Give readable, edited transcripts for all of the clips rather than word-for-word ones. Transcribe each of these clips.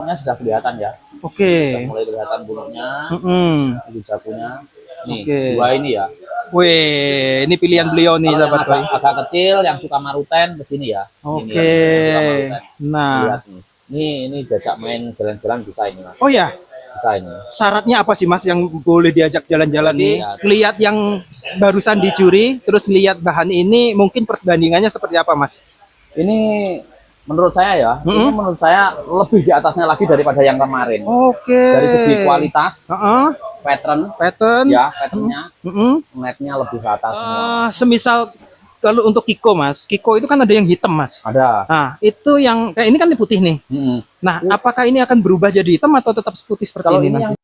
Sudah kelihatan ya. Oke. Sudah mulai kelihatan bulunya, ini jagonya. Nih, dua ini ya. Wih, ini pilihan beliau nih, sahabat koi. Agak kecil, yang suka maruten ke sini ya. Oke. Nah, lihat nih. Ini diajak main jalan-jalan bisa ini, Mas. Oh ya, bisa ini. Syaratnya apa sih, Mas, yang boleh diajak jalan-jalan nih? Lihat yang barusan dicuri, terus lihat bahan ini, mungkin perbandingannya seperti apa, Mas? Ini menurut saya ya, ini menurut saya lebih di atasnya lagi daripada yang kemarin. Oke. Dari segi kualitas, pattern, ya, patternnya, netnya lebih ke atas semua. Semisal kalau untuk Kiko, Mas, Kiko itu kan ada yang hitam, Mas. Ada. Nah, itu yang kayak ini kan putih nih. Nah, apakah ini akan berubah jadi hitam atau tetap putih seperti kalau ini nanti?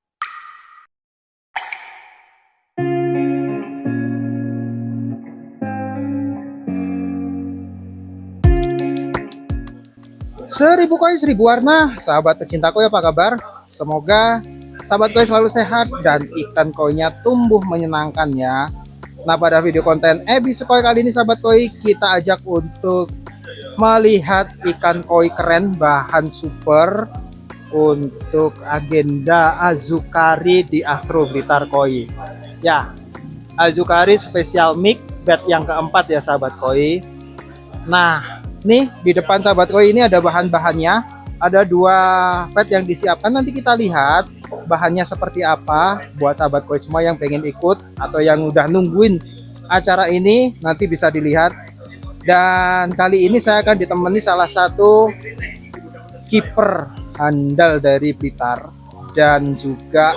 Seribu koi seribu warna, sahabat pecinta koi, apa kabar? Semoga sahabat koi selalu sehat dan ikan koinya tumbuh menyenangkan ya. Nah, pada video konten episode koi kali ini, sahabat koi, kita ajak untuk melihat ikan koi keren bahan super untuk agenda Azukari di Astro Blitar Koi. Ya, Azukari Special Mix bed yang keempat ya, sahabat koi. Nah, nih di depan sahabat koi ini ada bahan-bahannya. Ada dua pet yang disiapkan, nanti kita lihat bahannya seperti apa buat sahabat koi semua yang pengen ikut atau yang udah nungguin acara ini, nanti bisa dilihat. Dan kali ini saya akan ditemani salah satu kiper handal dari Blitar dan juga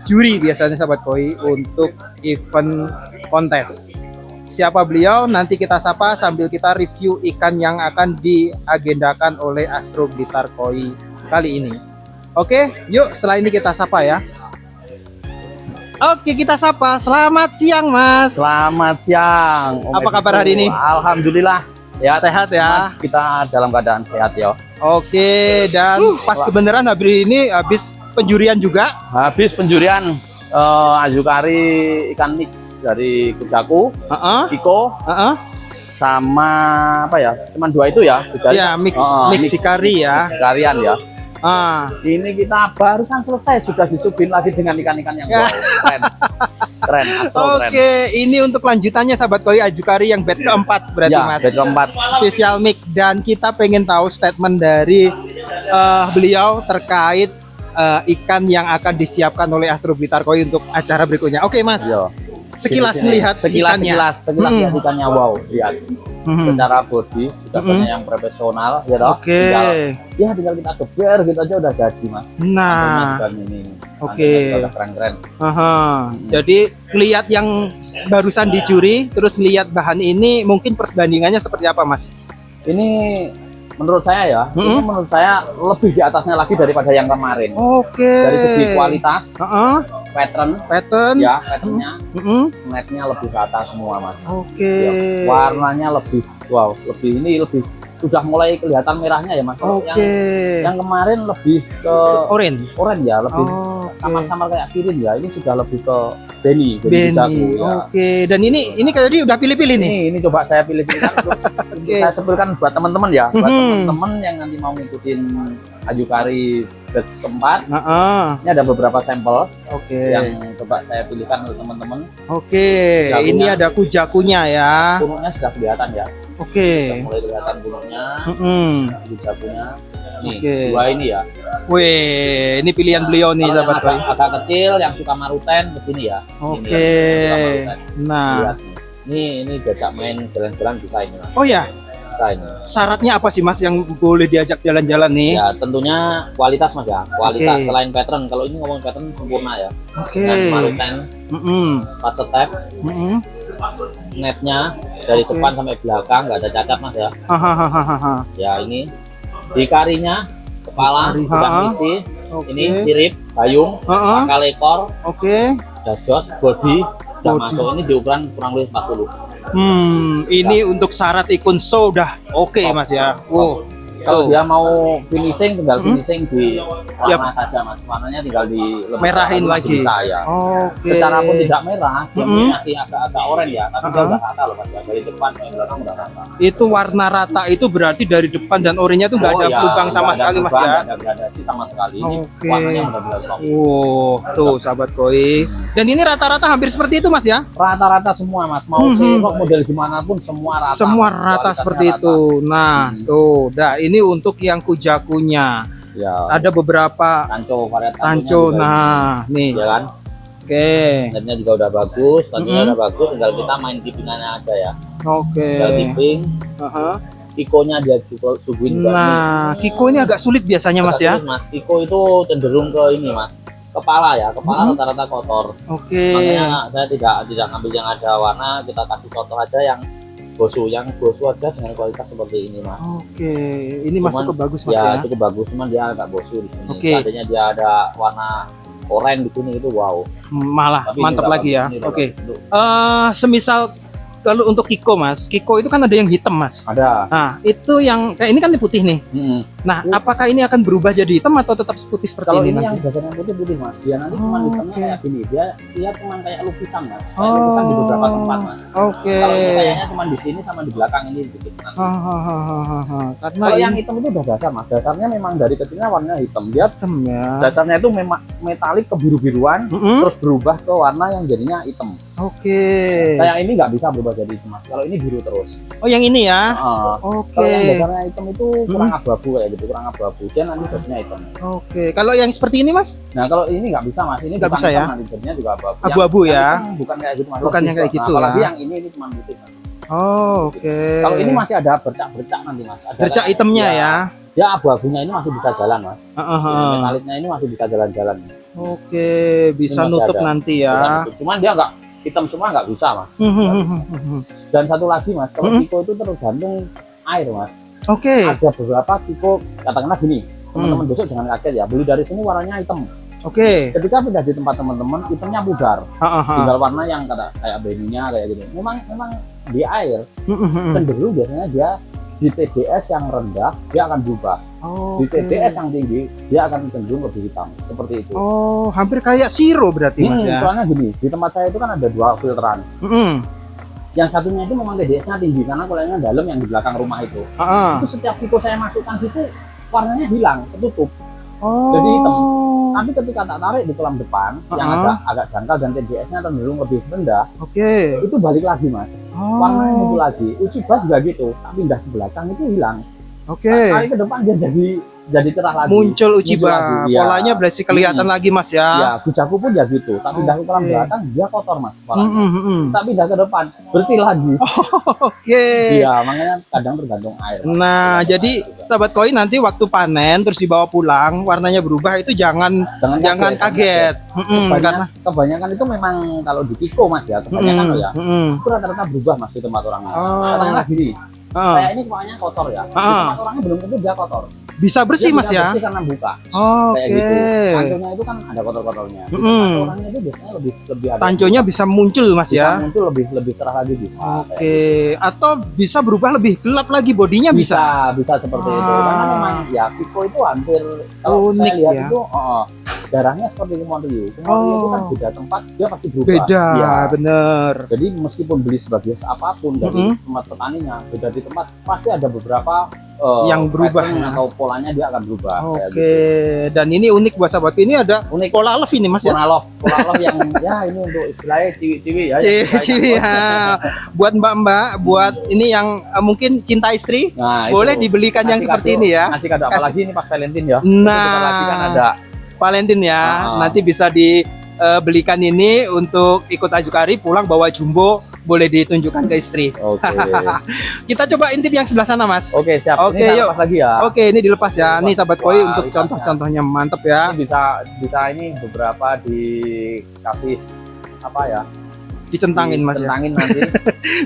juri biasanya, sahabat koi, untuk event kontes. Siapa beliau? Nanti kita sapa sambil kita review ikan yang akan diagendakan oleh Astro Blitar Koi kali ini. Oke, yuk setelah ini kita sapa ya. Oke, kita sapa. Selamat siang, Mas. Selamat siang. Apa kabar hari ini? Alhamdulillah sehat. Sehat ya. Mas, kita dalam keadaan sehat ya. Oke, dan pas kebenaran habis penjurian juga. Habis penjurian. Azukari ikan mix dari Kujaku, Kiko, sama apa ya? Cuman dua itu ya. Ya, mix Hikari ya. Mix Hikarian ya. Ini kita barusan selesai, sudah disubin lagi dengan ikan-ikan yang keren. Keren. Oke, ini untuk lanjutannya, sahabat koi, Azukari yang bed keempat berarti ya, Mas. Bed keempat. Spesial mix, dan kita pengen tahu statement dari beliau terkait ikan yang akan disiapkan oleh Astro Blitar Koi untuk acara berikutnya. Oke, Mas. Yo. Sekilas melihat ikannya. Sekilas lihat ikannya, wow, lihat. Secara body sudah punya yang profesional ya toh. Tinggal kita geber gitu aja udah jadi, Mas. Nah, oke. Keren-keren. Jadi lihat yang barusan dicuri, terus lihat bahan ini, mungkin perbandingannya seperti apa, Mas? Ini menurut saya ya, ini menurut saya lebih di atasnya lagi daripada yang kemarin. Oke. Dari segi kualitas, pattern, ya, patternnya, netnya lebih ke atas semua, Mas. Oke. Ya, warnanya lebih, wow, lebih sudah mulai kelihatan merahnya ya, Mas. Yang kemarin lebih ke orange ya, lebih samar-samar kayak kirin ya. Ini sudah lebih ke Beni jago, ya. Oke, dan ini tadi udah pilih-pilih nih. Ini coba saya pilih-pilih kan untuk saya sebutkan buat teman-teman ya, buat teman-teman yang nanti mau ngikutin Azukari batch keempat. Ini ada beberapa sampel yang coba saya pilihkan untuk teman-teman. Oke, ini ada kujakunya ya. Gunungnya sudah kelihatan ya. Oke. Sudah mulai kelihatan gunungnya, kujakunya. Nih, dua ini ya. Wih, ini pilihan beliau nih, sahabat koi. Agak kecil, yang suka maruten ke sini ya. Oke. Nah, ini diajak main jalan-jalan bisa ini, Mas. Oh ya. Bisa ini. Syaratnya apa sih, Mas, yang boleh diajak jalan-jalan nih? Ya, tentunya kualitas, Mas ya. Kualitas selain pattern. Kalau ini ngomong pattern sempurna ya. Dengan maruten, patch tag, netnya dari depan sampai belakang nggak ada cacat, Mas ya. Ya, ini hikarinya, kepala sudah isi, ini sirip, bayung, pangkal ekor, dajos, body sudah masuk. Ini di ukuran kurang lebih 40. Ini untuk syarat ikon show udah oke, Mas ya. Wow, Kalau dia mau finishing, tinggal finishing di warna saja mas. Warnanya tinggal di merahin lagi. Bisa, ya. Oke. Secara pun tidak merah, dia masih agak-agak oranye ya, tapi dia udah rata loh mas. Dari depan ke belakang udah rata. Itu warna rata itu berarti dari depan dan oranye tuh nggak ada lubang sama sekali mas ya? Nggak ada gradasi sama sekali. Ini warnanya benar-benar top. Tuh sahabat koi. Dan ini rata-rata hampir seperti itu mas ya? Rata-rata semua mas. Mau Aerox model gimana pun semua rata. Semua rata seperti itu. Nah, tuh, ini untuk yang kujakunya. Ya. Ada beberapa tanco, varian tanco. Nah, nih. Ya kan? Oke. Netnya juga udah bagus, tanconya udah bagus, tinggal kita main tipingannya aja ya. Oke. Tinggal tipping. Kikonya dia juga suguhin. Nah, Kiko ini agak sulit biasanya mas ya? Mas, Kiko itu cenderung ke ini mas, kepala ya, kepala rata-rata kotor. Oke. Makanya saya tidak ngambil yang ada warna, kita kasih contoh aja yang bosu aja dengan kualitas seperti ini mas. Oke, ini masuk ke bagus mas ya. Ya, cukup bagus, cuman dia agak bosu di sini. Oke. Tadinya dia ada warna oranye di sini itu wow. Malah tapi mantap lagi ya. Oke. Bagus. Semisal kalau untuk Kiko mas, Kiko itu kan ada yang hitam mas. Ada. Nah itu yang kayak ini kan putih nih. Nah apakah ini akan berubah jadi hitam atau tetap putih seperti kalau ini? Kalau ini nanti? yang dasarnya putih mas, dia nanti cuma hitamnya kayak gini. Dia cuma kayak lukisan mas, kayak lukisan di beberapa tempat mas. Oke. Kalau ini kayaknya cuma di sini sama di belakang ini dikit. Karena kalau yang hitam itu udah dasar mas, dasarnya memang dari kecilnya warnanya hitam. Dia hitam ya. Dasarnya itu memang metalik kebiru-biruan, terus berubah ke warna yang jadinya hitam. Oke. Kayak ini nggak bisa berubah jadi hitam mas. Kalau ini biru terus. Oh yang ini ya? Oke. Kalau yang dasarnya hitam itu kurang abu-abu kayak gitu, kurang abu-abu. Dia nanti jadinya hitam. Oke. Kalau yang seperti ini mas? Nah kalau ini nggak bisa mas. Ini nggak bisa ya? Nanti jadinya juga abu-abu. Abu-abu ya? Bukan kayak gitu mas. Bukan yang kayak gitu ya? Apalagi yang ini cuma putih mas. Oke. Kalau ini masih ada bercak-bercak nanti mas. Ada bercak hitamnya ya? Ya abu-abunya ini masih bisa jalan mas. Metaliknya ini masih bisa jalan-jalan. Oke. Bisa nutup nanti ya? Cuman dia nggak hitam semua nggak bisa mas. Dan satu lagi mas, kalau Kiko itu tergantung air mas. Oke. Ada beberapa Kiko katakanlah gini, teman-teman besok jangan kaget ya, beli dari sini warnanya hitam. Oke. Ketika pindah di tempat teman-teman, hitamnya pudar. Tinggal warna yang kayak beningnya kayak gitu. Memang di air cenderung biasanya dia di TDS yang rendah dia akan berubah. Di TDS yang tinggi dia akan cenderung lebih hitam seperti itu. Oh, hampir kayak siro berarti mas ya? Soalnya gini, di tempat saya itu kan ada dua filteran. Yang satunya itu memang TDS-nya tinggi karena kuliahnya dalam yang di belakang rumah itu. Itu setiap Kiko saya masukkan situ warnanya hilang, tertutup. Jadi hitam. Tapi ketika tak tarik di kolam depan yang agak dangkal dan TDS-nya cenderung lebih rendah, itu balik lagi mas. Warnanya muncul lagi. Uchiba juga gitu. Tak pindah ke belakang itu hilang. Tarik ke depan dia jadi cerah lagi. Muncul Uchiba. Polanya berarti kelihatan lagi mas ya. Ya, Kujaku pun ya gitu. Tak pindah ke kolam belakang dia kotor mas. Tak pindah ke depan bersih lagi. Iya, makanya kadang tergantung air. Nah, jadi sahabat koi nanti waktu panen terus dibawa pulang warnanya berubah itu jangan kaget. Karena kebanyakan itu memang kalau di Kiko mas ya, kebanyakan ya. Itu rata-rata berubah mas di tempat orangnya. Katakanlah gini. Kayak ini kepalanya kotor ya. Di tempat orangnya belum tentu dia kotor. Bisa bersih mas ya? Bersih karena buka. Kayak gitu. Tanconya itu kan ada kotor-kotornya. Orangnya itu biasanya lebih ada. Tanconya bisa muncul mas ya? Bisa muncul lebih cerah lagi bisa. Atau bisa berubah lebih gelap lagi bodinya bisa? Bisa seperti itu. Karena memang ya Kiko itu hampir kalau saya lihat ya? itu darahnya seperti Kumon-ryu. Kumon-ryu itu kan beda tempat dia pasti berubah. Beda, bener. Jadi meskipun beli sebagai apapun dari tempat petaninya, beda di tempat pasti ada beberapa yang berubah atau polanya dia akan berubah. Dan ini unik buat sahabatku, ini ada pola love ini mas ya? Pola love yang ya ini untuk istilahnya ciwi-ciwi ya. Ciwi ya. Buat mbak-mbak, buat ini yang mungkin cinta istri, boleh dibelikan yang seperti ini ya. Ngasih kado apalagi ini pas Valentine ya. Nah, lagi kan ada Valentine ya. Nanti bisa dibelikan ini untuk ikut Ajukari pulang bawa jumbo, boleh ditunjukkan ke istri. Kita coba intip yang sebelah sana mas. Siap. Ini ini yuk. lepas lagi ya. Ini dilepas ya. Nih sahabat koi untuk contoh-contohnya mantep ya. Ini bisa ini beberapa dikasih apa ya? Dicentangin mas ya. Dicentangin nanti.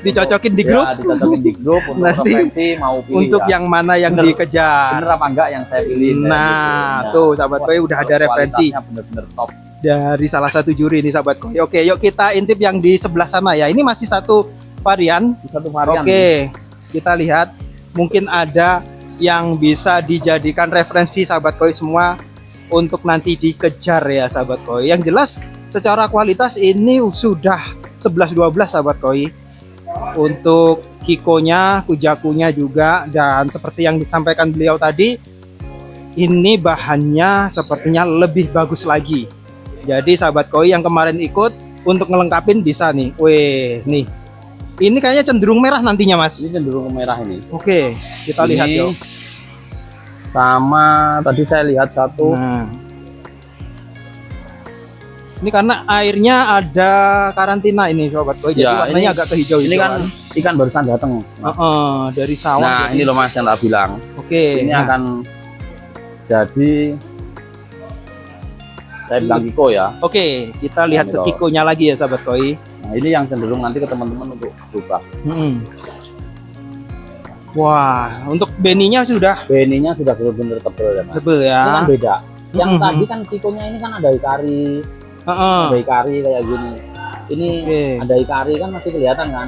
Dicocokin di grup. Dicocokin di grup untuk referensi mau pilih untuk yang mana yang dikejar. Bener apa enggak yang saya pilih. Nah, tuh sahabat koi udah ada referensi. Bener-bener top. Dari salah satu juri nih sahabat koi. Oke, yuk kita intip yang di sebelah sana ya. Ini masih satu varian. Satu varian. Kita lihat mungkin ada yang bisa dijadikan referensi sahabat koi semua untuk nanti dikejar ya sahabat koi. Yang jelas secara kualitas ini sudah 11-12 sahabat koi. Untuk kikonya, kujakunya juga, dan seperti yang disampaikan beliau tadi, ini bahannya sepertinya lebih bagus lagi. Jadi sahabat koi yang kemarin ikut untuk ngelengkapin bisa nih. Weh, nih. Ini kayaknya cenderung merah nantinya, Mas. Ini cenderung merah ini. Oke, kita lihat yuk. Sama tadi saya lihat satu. Nah. Ini karena airnya ada karantina ini sobat koi, jadi Ya, warnanya agak kehijau-hijauan. Ini kan ikan barusan datang. Dari sawah. Nah, jadi. ini loh Mas yang tak bilang. Oke. Ini nah. akan jadi saya bilang kiko ya. Oke, kita lihat ke kikonya lagi ya sahabat koi. Nah, ini yang cenderung nanti ke teman-teman untuk berubah. Wah, untuk beninya sudah. Beninya sudah benar-benar tebal ya Mas. Tebal ya. Ini kan beda. Yang tadi kan kikonya ini kan ada ikari. Ada ikari kayak gini. Ini ada ikari kan masih kelihatan kan?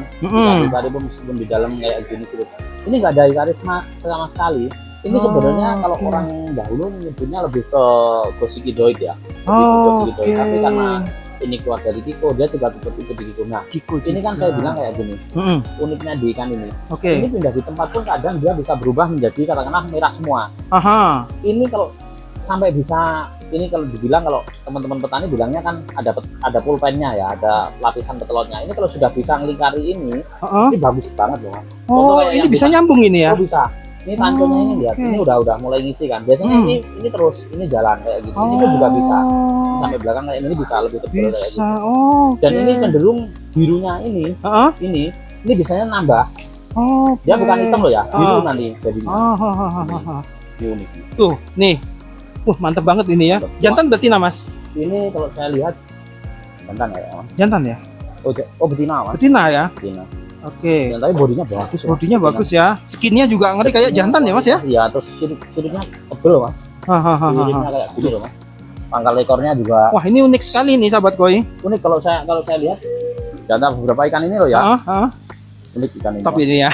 Ikari pun meskipun di dalam kayak gini gitu. Ini nggak ada ikari sama sekali. Ini sebenarnya kalau orang dahulu menyebutnya lebih ke gosikidoid ya. Tapi karena ini keluar dari kiko, dia juga tetap ikut di kiko. Nah, ini kan saya bilang kayak gini. Uniknya di ikan ini. Ini pindah di tempat pun kadang dia bisa berubah menjadi katakanlah merah semua. Ini kalau sampai bisa, ini kalau dibilang, kalau teman-teman petani bilangnya kan ada pulpennya ya, ada lapisan petelotnya. Ini kalau sudah bisa ngelingkari ini bagus banget loh Mas. Ini bisa nyambung ini ya? Bisa. Ini tanconnya ini lihat, ini udah mulai ngisi kan. Biasanya ini terus ini jalan kayak gitu. Ini pun juga bisa. Ini sampai belakang kayak ini bisa lebih tebal kayak gitu. Dan ini cenderung birunya ini biasanya nambah. Dia bukan hitam loh ya, biru nanti jadinya. Ini unik. Tuh, nih. Mantep banget ini ya. Jantan betina Mas? Ini kalau saya lihat jantan ya Mas. Jantan ya? Oh betina Mas. Betina ya? Betina. Oke. Tapi bodinya bagus. Bodinya bagus ya. Skinnya juga ngeri kayak jantan ya Mas ya? Iya, terus siripnya tebel Mas. Siripnya kayak gini loh Mas. Pangkal ekornya juga. Wah, ini unik sekali nih sahabat koi. Unik kalau saya lihat jantan beberapa ikan ini loh ya. Unik ikan ini. Top ini ya.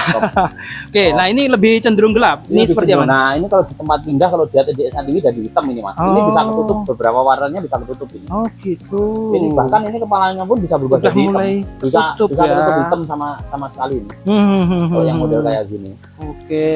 Oke, nah ini lebih cenderung gelap. Ini seperti apa? Nah, ini kalau di tempat pindah, kalau dia TDS sendiri jadi hitam ini Mas. Ini bisa ketutup, beberapa warnanya bisa ketutup ini. Oh gitu. Ini bahkan ini kepalanya pun bisa berubah jadi hitam. Bisa ketutup hitam sama sekali ini. Kalau yang model kayak gini. Oke.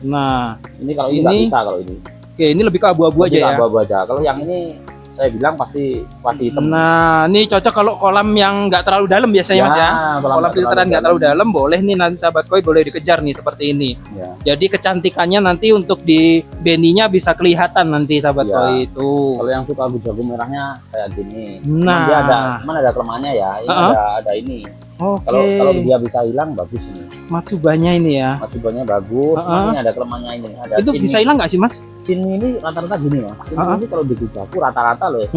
Nah, ini kalau ini nggak bisa kalau ini. Oke, ini lebih ke abu-abu aja ya. Abu-abu aja. Kalau yang ini saya bilang pasti hitam. Nah, ini cocok kalau kolam yang nggak terlalu dalam biasanya Mas ya. Kolam filteran nggak terlalu dalam, boleh nih nanti sahabat koi boleh dikejar nih seperti ini. Jadi kecantikannya nanti untuk di beninya bisa kelihatan nanti sahabat koi itu. Kalau yang suka jago merahnya kayak gini. Nah, dia ada kelemahannya ya. Ini ada ini. Kalau dia bisa hilang bagus ini. Matsubanya ini ya. Matsubanya bagus. Ini ada kelemahannya ini. Ada itu bisa hilang nggak sih Mas? Sin ini rata-rata gini Mas. Sin ini kalau di kujaku rata-rata loh ya.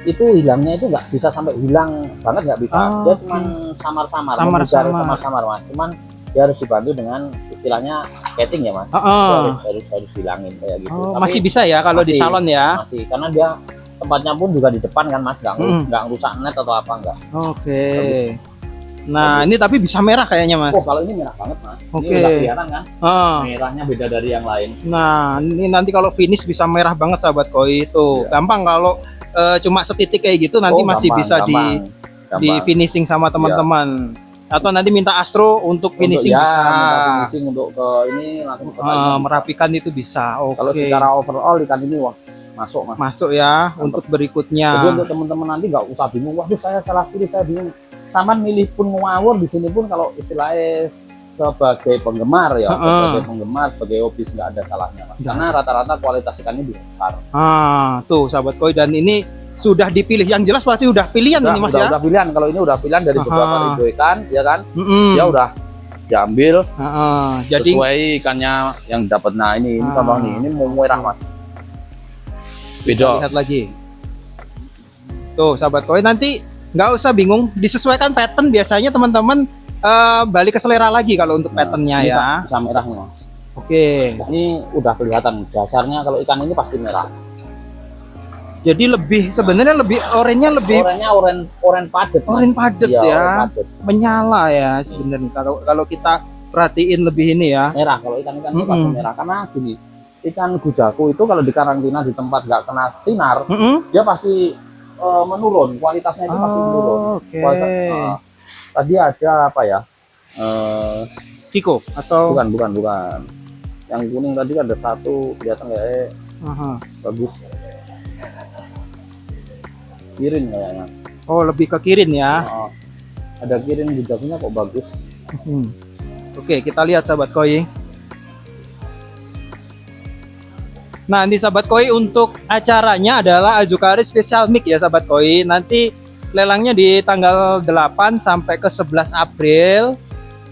Itu hilangnya itu nggak bisa sampai hilang banget, nggak bisa. Dia cuma samar-samar Mas. Cuman dia harus dibantu dengan istilahnya ketting ya Mas. Harus hilangin kayak gitu. Tapi masih bisa ya kalau di salon ya? Masih, karena dia tempatnya pun juga di depan kan Mas, nggak rusak net atau apa enggak. Oke. Nah, ini tapi bisa merah kayaknya Mas. Kalau ini merah banget Mas. Ini udah kelihatan kan? Merahnya beda dari yang lain. Nah, ini nanti kalau finish bisa merah banget sahabat koi itu. Gampang kalau cuma setitik kayak gitu nanti masih bisa di finishing sama teman-teman. Atau nanti minta Astro untuk finishing bisa. Minta finishing untuk ke ini langsung merapikan itu bisa. Kalau secara overall ikan ini wah masuk Mas. Masuk ya. Untuk berikutnya. Jadi untuk teman-teman nanti nggak usah bingung. Waduh saya salah pilih, saya bingung. Sama milih pun ngawur di sini pun kalau istilahnya sebagai penggemar ya, sebagai hobis nggak ada salahnya Mas. Karena rata-rata kualitas ikannya besar. Tuh sahabat koi, dan ini sudah dipilih, yang jelas pasti udah pilihan ini Mas ya. Udah pilihan, kalau ini udah pilihan dari beberapa ribu ikan ya kan. Dia udah diambil jadi sesuai ikannya yang dapat. Nah ini contoh nih, ini mau merah Mas. Beda. Lihat lagi. Tuh sahabat koi, nanti nggak usah bingung, disesuaikan pattern biasanya teman-teman, balik ke selera lagi kalau untuk patternnya ya. Bisa merah nih Mas. Oke. Ini udah kelihatan dasarnya kalau ikan ini pasti merah. Jadi lebih sebenarnya lebih oranye oren padet. Oren padet ya. Menyala ya sebenarnya. Kalau kita diperhatiin lebih ini ya. Merah, kalau ikan-ikan itu pasti merah. Karena gini, ikan gujaku itu kalau dikarantina di tempat nggak kena sinar, dia pasti menurun, kualitasnya itu pasti menurun. Tadi ada apa ya? Kiko atau bukan. Yang kuning tadi ada satu kelihatan kayak bagus. Kirin kayaknya. Oh, lebih ke kirin ya. Ada kirin gujakunya kok bagus. Oke, kita lihat sahabat koi. Nah, ini sahabat koi untuk acaranya adalah Azukari Special Mix ya sahabat koi. Nanti lelangnya di tanggal 8 sampai ke 11 April.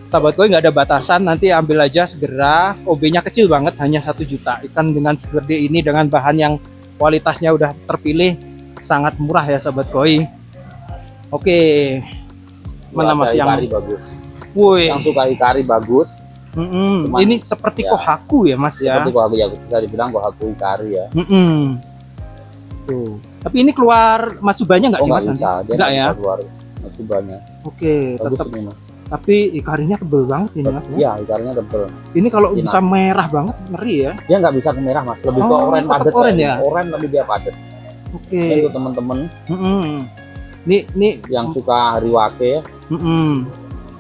Sahabat koi nggak ada batasan, nanti ambil aja segera. OB-nya kecil banget, hanya 1 juta. Ikan dengan segede ini dengan bahan yang kualitasnya udah terpilih, sangat murah ya sahabat koi. Oke. Mana Mas yang bagus? Woi. Yang suka ikari bagus. Cuman, ini seperti kohaku ya Mas ya. Seperti kohaku ya, bisa dibilang kohaku ikari ya. Tuh. Tapi ini keluar Matsubanya nggak sih Mas? Enggak ya. Keluar Matsubanya. Oke, tetap ini Mas. Tapi ikarinya tebel banget ini Mas. Iya, ikarinya tebel. Ini kalau bisa merah banget ngeri ya. Dia nggak bisa ke merah Mas, lebih ke oranye padat. Oranye ya. Oranye tapi dia padat. Oke. Ini untuk teman-teman. Ini yang suka hariwake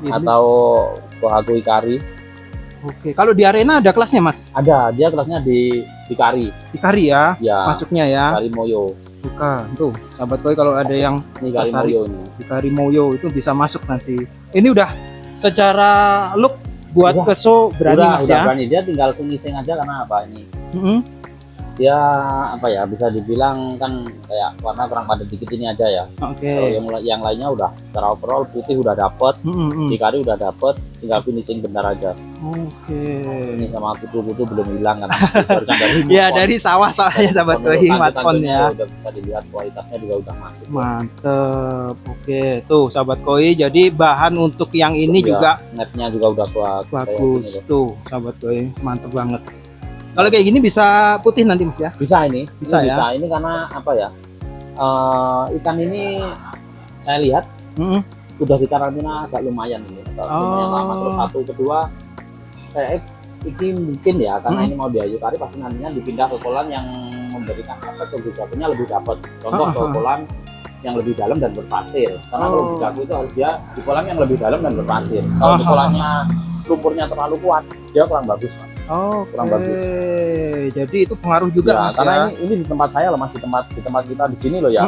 atau kohaku ikari. Oke, kalau di arena ada kelasnya Mas? Ada, dia kelasnya di ikari. Ikari ya? Ya. Masuknya ya. Ikari Moyo. Bukan, tuh sahabat koi kalau ada yang ini Ikari Moyo ini. Ikari Moyo itu bisa masuk nanti. Ini udah secara look buat keso berani Mas ya? Berani, dia tinggal finishing aja karena apa ini? Dia apa ya, bisa dibilang kan kayak warna kurang padat dikit ini aja ya. Kalau yang lainnya udah secara overall putih udah dapet, ikari udah dapet, tinggal finishing bentar aja. Ini sama kutu-kutu belum hilang kan. Ya dari sawah soalnya sahabat koi matpon ya. Udah bisa dilihat kualitasnya juga udah masuk. Mantep. Oke, tuh sahabat koi. Jadi bahan untuk yang ini juga netnya juga udah bagus tuh sahabat koi, mantep banget. Kalau kayak gini bisa putih nanti Mas ya? Bisa ini. Bisa ya? Bisa ini karena apa ya? Ikan ini saya lihat udah dikarantina agak lumayan ini. Lumayan lama. Terus satu, kedua saya ini mungkin ya karena ini mau diayukari pasti nantinya dipindah ke kolam yang memberikan efek kegujakunya lebih dapat. Contoh ke kolam yang lebih dalam dan berpasir. Karena kalau gujaku itu harus dia di kolam yang lebih dalam dan berpasir. Kalau di kolamnya lumpurnya terlalu kuat, dia kurang bagus Mas. Kurang bagus. Jadi itu pengaruh juga ya, Mas karena ya. ini di tempat saya loh Mas, di tempat kita di sini loh ya.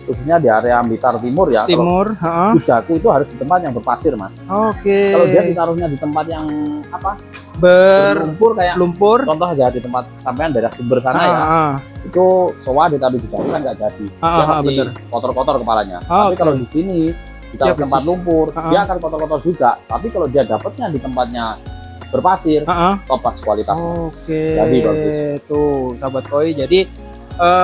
Khususnya di area Blitar Timur ya. Timur, gujaku itu harus di tempat yang berpasir Mas. Kalau dia ditaruhnya di tempat yang apa? Berlumpur kayak lumpur. Contoh aja di tempat sampean daerah Sumber sana ya. Itu soa ditaruh di gujaku kan nggak jadi. Dia pasti kotor-kotor kepalanya. Tapi kalau di sini kita tempat lumpur, dia akan kotor-kotor juga. Tapi kalau dia dapatnya di tempatnya berpasir, topas kualitas. Jadi bagus. Tuh sahabat koi. Jadi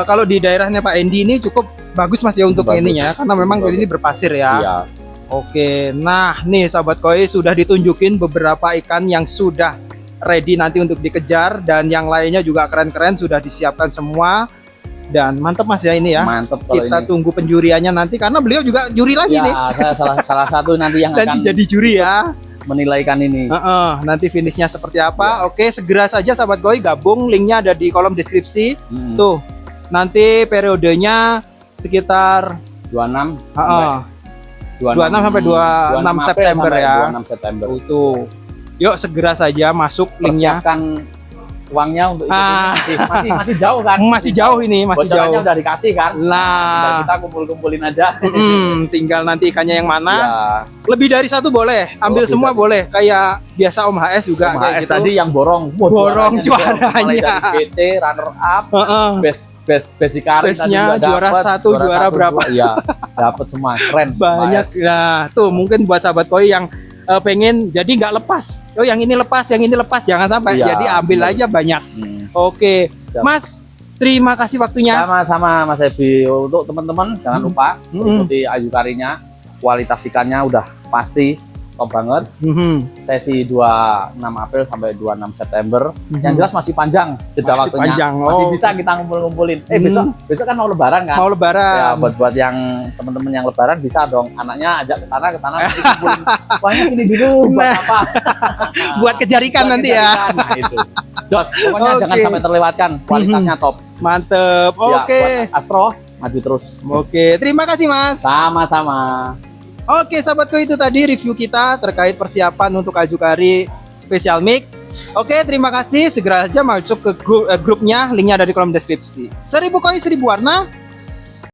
kalau di daerahnya Pak Endi ini cukup bagus Mas ya untuk ininya, karena memang ini berpasir ya. Iya. Oke, nah nih sahabat koi sudah ditunjukin beberapa ikan yang sudah ready nanti untuk dikejar, dan yang lainnya juga keren-keren sudah disiapkan semua. Dan mantep Mas ya ini ya. Mantep. Kita tunggu penjuriannya nanti, karena beliau juga juri lagi nih. Saya salah satu nanti yang nanti akan jadi juri ya. Menilai ikan ini. Nanti finishnya seperti apa? Oke, segera saja sahabat koi gabung, linknya ada di kolom deskripsi. Tuh, nanti periodenya sekitar 26 sampai 26 September ya. 26 September. Tuh. Yuk segera saja masuk linknya. Persiapkan uangnya untuk masih jauh kan? Masih jauh ini, masih jauh. Bocorannya udah dikasih kan? Nah, kita kumpulin aja. Tinggal nanti ikannya yang mana. Ya. Lebih dari satu boleh, ambil semua boleh. Kayak biasa Om HS juga Om kayak HS gitu. tadi yang borong juaranya. Mulai dari BC, runner up, best ikari bestnya juara satu, juara berapa? Iya, dapat semua, keren. Banyak. Nah, tuh mungkin buat sahabat koi yang pengen jadi nggak lepas. Yang ini lepas, jangan sampai. Iya, jadi ambil aja banyak. Oke, siap. Mas, terima kasih waktunya. Sama-sama Mas Ebi. Untuk teman-teman jangan lupa ikuti ayukarinya. Kualitas ikannya udah pasti top banget. Sesi 26 April sampai 26 September. Yang jelas masih panjang jeda waktunya. Masih bisa kita ngumpul-ngumpulin. Besok kan mau lebaran kan? Mau lebaran. Ya, buat yang teman-teman yang lebaran bisa dong anaknya ajak ke sana kumpulin. Pokoknya sini dulu buat apa? Buat kejar ikan nanti ya. Nah, itu. Jos, pokoknya jangan sampai terlewatkan. Kualitasnya top. Mantep. Oke. Astro maju terus. Oke, terima kasih Mas. Sama-sama. Oke sahabatku, itu tadi review kita terkait persiapan untuk Alju Kari Special Mix. Oke, terima kasih. Segera aja masuk ke grupnya, linknya ada di kolom deskripsi. 1000 koin 1000 warna.